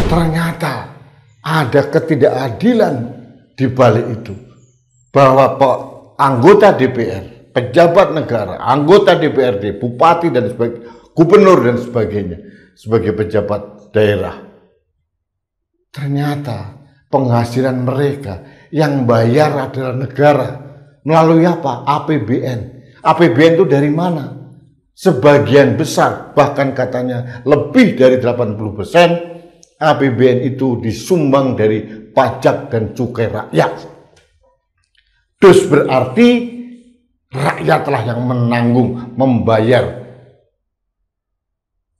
Ternyata ada ketidakadilan di balik itu. Bahwa anggota DPR, pejabat negara, anggota DPRD, bupati dan sebagainya, gubernur dan sebagainya, sebagai pejabat daerah, ternyata penghasilan mereka yang bayar adalah negara. Melalui apa? APBN. APBN itu dari mana? Sebagian besar, bahkan katanya lebih dari 80%, APBN itu disumbang dari pajak dan cukai rakyat. Dus berarti rakyatlah yang menanggung, membayar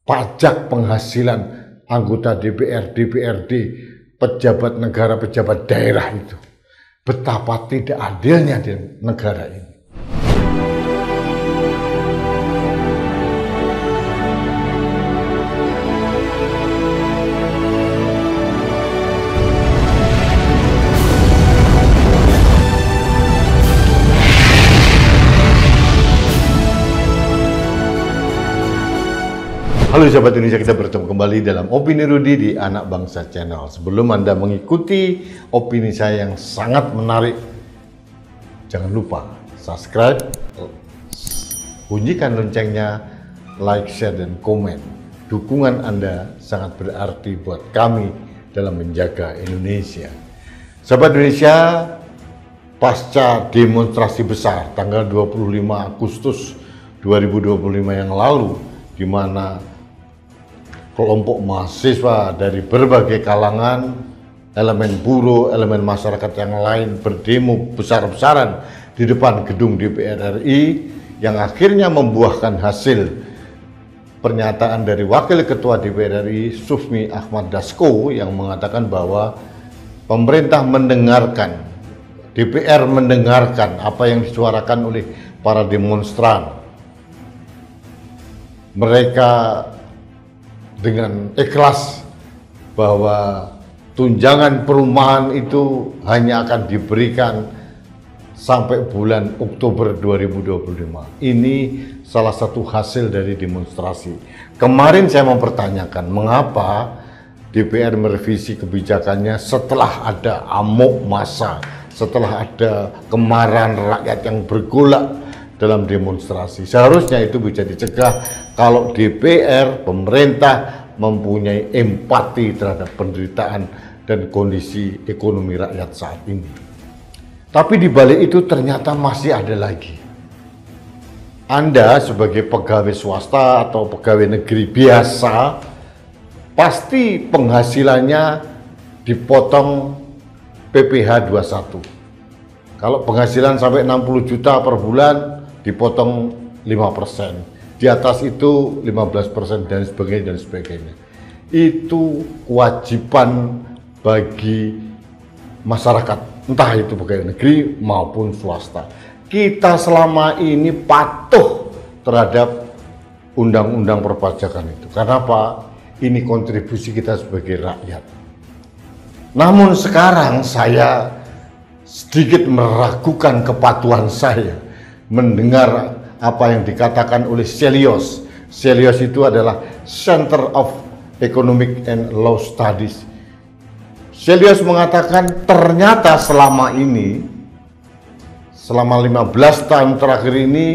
pajak penghasilan anggota DPR, DPRD, pejabat negara, pejabat daerah itu. Betapa tidak adilnya di negara ini. Halo sahabat Indonesia, kita bertemu kembali dalam Opini Rudy di Anak Bangsa Channel. Sebelum Anda mengikuti opini saya yang sangat menarik, jangan lupa subscribe, bunyikan loncengnya, like, share, dan komen. Dukungan Anda sangat berarti buat kami dalam menjaga Indonesia. Sahabat Indonesia, pasca demonstrasi besar tanggal 25 Agustus 2025 yang lalu, di mana kelompok mahasiswa dari berbagai kalangan, elemen buruh, elemen masyarakat yang lain berdemo besar-besaran di depan gedung DPR RI yang akhirnya membuahkan hasil pernyataan dari Wakil Ketua DPR RI Sufmi Ahmad Dasko yang mengatakan bahwa pemerintah mendengarkan, DPR mendengarkan apa yang disuarakan oleh para demonstran. Mereka dengan ikhlas bahwa tunjangan perumahan itu hanya akan diberikan sampai bulan Oktober 2025. Ini salah satu hasil dari demonstrasi. Kemarin saya mempertanyakan mengapa DPR merevisi kebijakannya setelah ada amok massa, setelah ada kemarahan rakyat yang bergolak dalam demonstrasi. Seharusnya itu bisa dicegah kalau DPR, pemerintah mempunyai empati terhadap penderitaan dan kondisi ekonomi rakyat saat ini. Tapi di balik itu ternyata masih ada lagi. Anda sebagai pegawai swasta atau pegawai negeri biasa, pasti penghasilannya dipotong PPh 21. Kalau penghasilan sampai 60 juta per bulan, dipotong 5%. Di atas itu 15% dan sebagainya dan sebagainya. Itu kewajiban bagi masyarakat, entah itu pegawai negeri maupun swasta. Kita selama ini patuh terhadap undang-undang perpajakan itu. Karena apa? Ini kontribusi kita sebagai rakyat. Namun sekarang saya sedikit meragukan kepatuhan saya mendengar apa yang dikatakan oleh Celios. Celios itu adalah Center of Economic and Law Studies. Celios mengatakan ternyata selama ini, selama 15 tahun terakhir ini,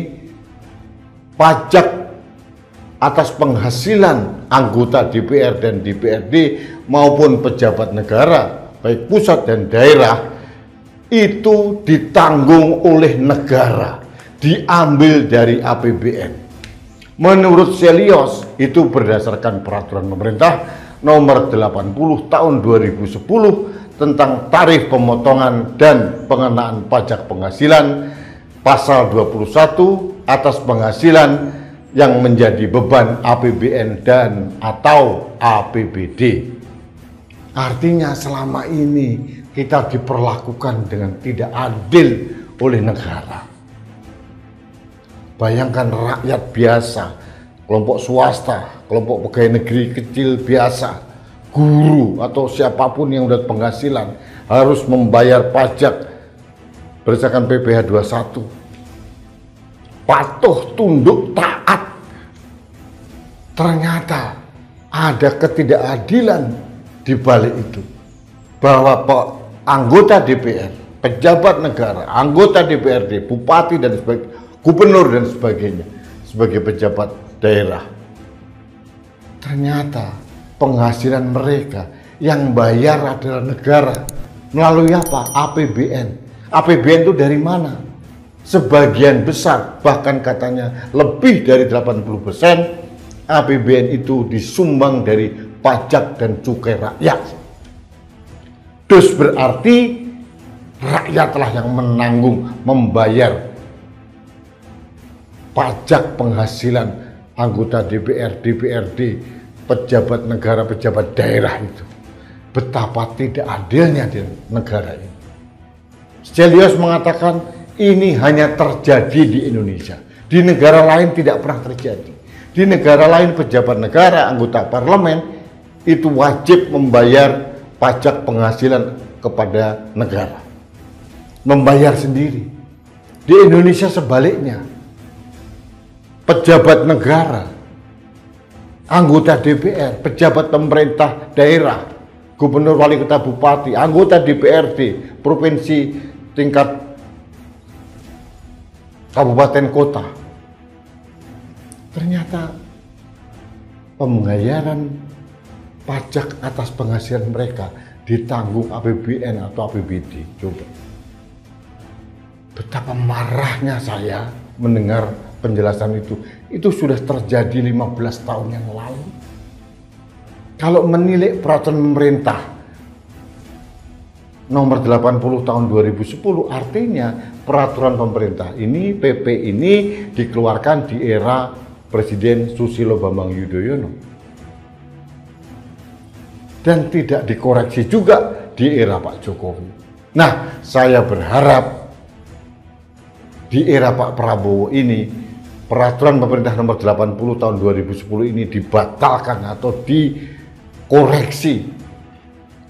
pajak atas penghasilan anggota DPR dan DPRD maupun pejabat negara, baik pusat dan daerah, itu ditanggung oleh negara, diambil dari APBN. Menurut Celios, itu berdasarkan peraturan pemerintah nomor 80 tahun 2010 tentang tarif pemotongan dan pengenaan pajak penghasilan, pasal 21 atas penghasilan yang menjadi beban APBN dan atau APBD. Artinya selama ini kita diperlakukan dengan tidak adil oleh negara. Bayangkan rakyat biasa, kelompok swasta, kelompok pegawai negeri kecil biasa, guru atau siapapun yang udah penghasilan harus membayar pajak berdasarkan PPh 21. Patuh, tunduk, taat. Ternyata ada ketidakadilan di balik itu, bahwa anggota DPR, pejabat negara, anggota DPRD, bupati dan sebagainya, gubernur dan sebagainya, sebagai pejabat daerah, ternyata penghasilan mereka yang bayar adalah negara. Melalui apa? APBN. APBN itu dari mana? Sebagian besar, bahkan katanya lebih dari 80%, APBN itu disumbang dari pajak dan cukai rakyat. Dus berarti rakyatlah yang menanggung, membayar pajak penghasilan anggota DPR, DPRD, pejabat negara, pejabat daerah itu. Betapa tidak adilnya di negara ini. Stelios mengatakan ini hanya terjadi di Indonesia. Di negara lain tidak pernah terjadi. Di negara lain pejabat negara, anggota parlemen itu wajib membayar pajak penghasilan kepada negara. Membayar sendiri. Di Indonesia sebaliknya. Pejabat negara, anggota DPR, pejabat pemerintah daerah, gubernur, wali kota, bupati, anggota DPRD, provinsi tingkat kabupaten kota. Ternyata pembayaran pajak atas penghasilan mereka ditanggung APBN atau APBD. Coba. Betapa marahnya saya mendengar penjelasan itu. Itu sudah terjadi 15 tahun yang lalu. Kalau menilik peraturan pemerintah nomor 80 tahun 2010, artinya peraturan pemerintah ini, PP ini dikeluarkan di era Presiden Susilo Bambang Yudhoyono. Dan tidak dikoreksi juga di era Pak Jokowi. Nah, saya berharap di era Pak Prabowo ini, peraturan pemerintah nomor 80 tahun 2010 ini dibatalkan atau dikoreksi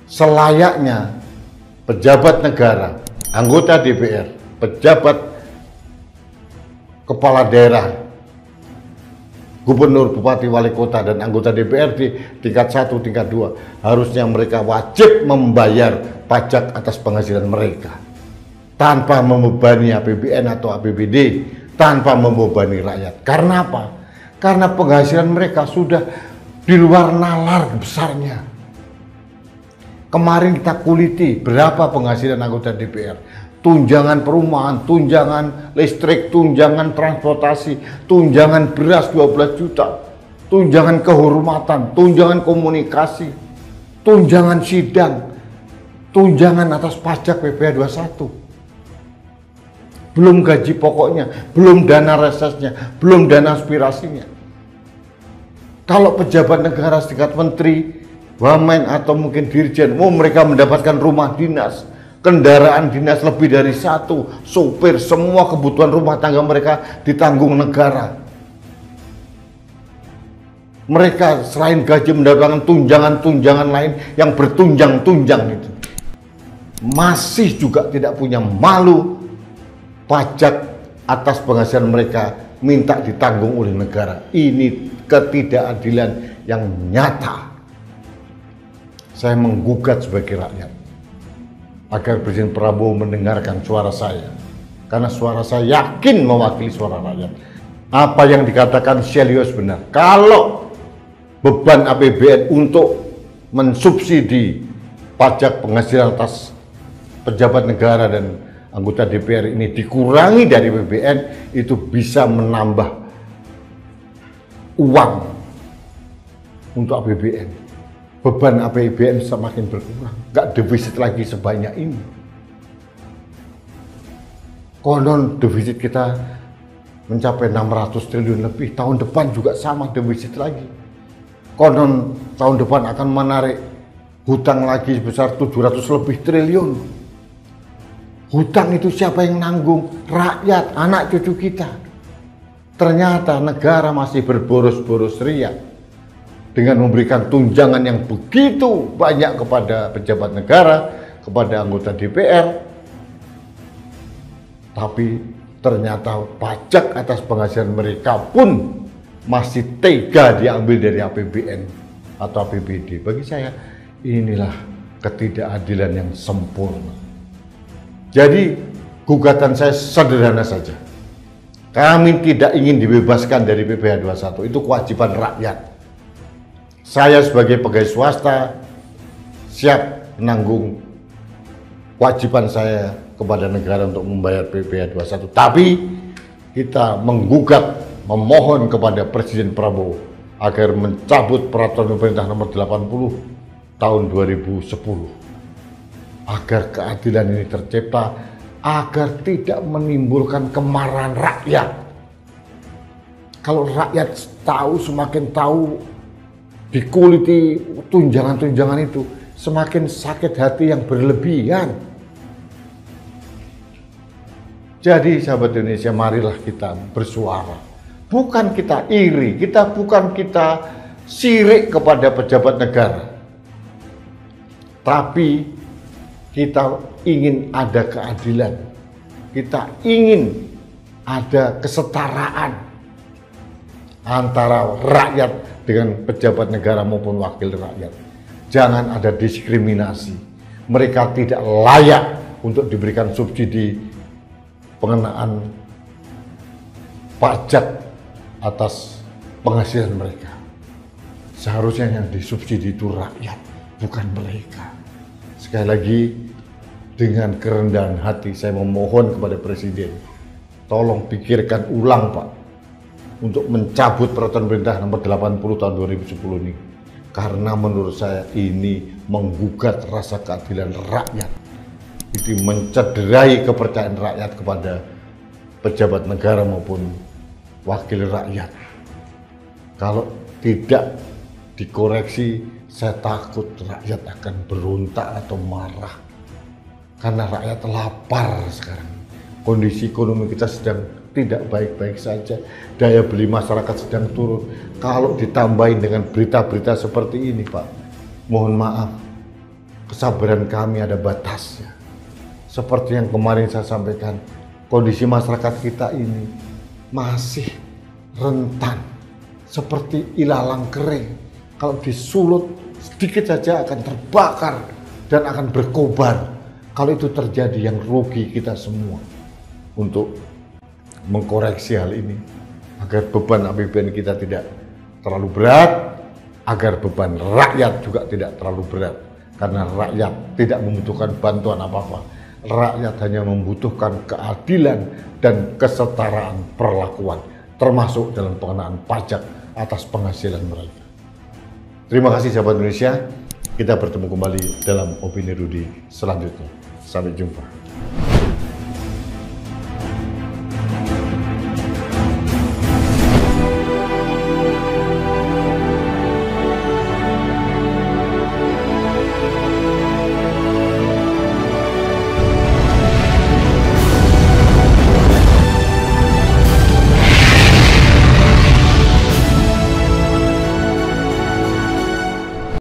selayaknya pejabat negara, anggota DPR, pejabat kepala daerah, gubernur, bupati, wali kota, dan anggota DPRD tingkat 1, tingkat 2, harusnya mereka wajib membayar pajak atas penghasilan mereka tanpa membebani APBN atau APBD, tanpa membebani rakyat. Karena apa? Karena penghasilan mereka sudah di luar nalar besarnya. Kemarin kita kuliti berapa penghasilan anggota DPR. Tunjangan perumahan, tunjangan listrik, tunjangan transportasi, tunjangan beras 12 juta, tunjangan kehormatan, tunjangan komunikasi, tunjangan sidang, tunjangan atas pajak PPh 21. Belum gaji pokoknya, belum dana resesnya, belum dana aspirasinya. Kalau pejabat negara setingkat menteri, wamen atau mungkin dirjen, mereka mendapatkan rumah dinas, kendaraan dinas lebih dari 1, sopir, semua kebutuhan rumah tangga mereka ditanggung negara. Mereka selain gaji mendapatkan tunjangan-tunjangan lain yang bertunjang-tunjang itu. Masih juga tidak punya malu, pajak atas penghasilan mereka minta ditanggung oleh negara. Ini ketidakadilan yang nyata. Saya menggugat sebagai rakyat agar Presiden Prabowo mendengarkan suara saya, karena suara saya yakin mewakili suara rakyat. Apa yang dikatakan Stelios benar. Kalau beban APBN untuk mensubsidi pajak penghasilan atas pejabat negara dan anggota DPR ini dikurangi dari APBN, itu bisa menambah uang untuk APBN. Beban APBN semakin berkurang, nggak defisit lagi sebanyak ini. Konon defisit kita mencapai 600 triliun lebih, tahun depan juga sama defisit lagi. Konon tahun depan akan menarik hutang lagi sebesar 700 lebih triliun. Hutang itu siapa yang nanggung? Rakyat, anak cucu kita. Ternyata negara masih berboros-boros ria dengan memberikan tunjangan yang begitu banyak kepada pejabat negara, kepada anggota DPR. Tapi ternyata pajak atas penghasilan mereka pun masih tega diambil dari APBN atau APBD. Bagi saya Inilah ketidakadilan yang sempurna. Jadi gugatan saya sederhana saja. Kami tidak ingin dibebaskan dari PPh 21, itu kewajiban rakyat. Saya sebagai pegawai swasta siap menanggung kewajiban saya kepada negara untuk membayar PPh 21. Tapi kita menggugat, memohon kepada Presiden Prabowo agar mencabut peraturan pemerintah nomor 80 tahun 2010 agar keadilan ini tercipta, agar tidak menimbulkan kemarahan rakyat. Kalau rakyat tahu, semakin tahu dikuliti tunjangan-tunjangan itu, semakin sakit hati yang berlebihan. Jadi sahabat Indonesia, marilah kita bersuara. Bukan kita iri, bukan kita sirik kepada pejabat negara. Tapi kita ingin ada keadilan. Kita ingin ada kesetaraan antara rakyat dengan pejabat negara maupun wakil rakyat. Jangan ada diskriminasi. Mereka tidak layak untuk diberikan subsidi pengenaan pajak atas penghasilan mereka. Seharusnya yang disubsidi itu rakyat, bukan mereka. Sekali lagi, dengan kerendahan hati saya memohon kepada Presiden, tolong pikirkan ulang Pak, untuk mencabut peraturan pemerintah nomor 80 tahun 2010 ini. Karena menurut saya ini menggugat rasa keadilan rakyat. Itu mencederai kepercayaan rakyat kepada pejabat negara maupun wakil rakyat. Kalau tidak dikoreksi, saya takut rakyat akan berontak atau marah. Karena rakyat lapar sekarang. Kondisi ekonomi kita sedang tidak baik-baik saja. Daya beli masyarakat sedang turun. Kalau ditambahin dengan berita-berita seperti ini Pak, mohon maaf, kesabaran kami ada batasnya. Seperti yang kemarin saya sampaikan, kondisi masyarakat kita ini masih rentan. Seperti ilalang kering. Kalau disulut sedikit saja akan terbakar dan akan berkobar. Kalau itu terjadi, yang rugi kita semua. Untuk mengkoreksi hal ini agar beban APBN kita tidak terlalu berat, agar beban rakyat juga tidak terlalu berat, karena rakyat tidak membutuhkan bantuan apa-apa. Rakyat hanya membutuhkan keadilan dan kesetaraan perlakuan, termasuk dalam pengenaan pajak atas penghasilan mereka. Terima kasih sahabat Indonesia, kita bertemu kembali dalam Opini Rudy selanjutnya. Sampai jumpa.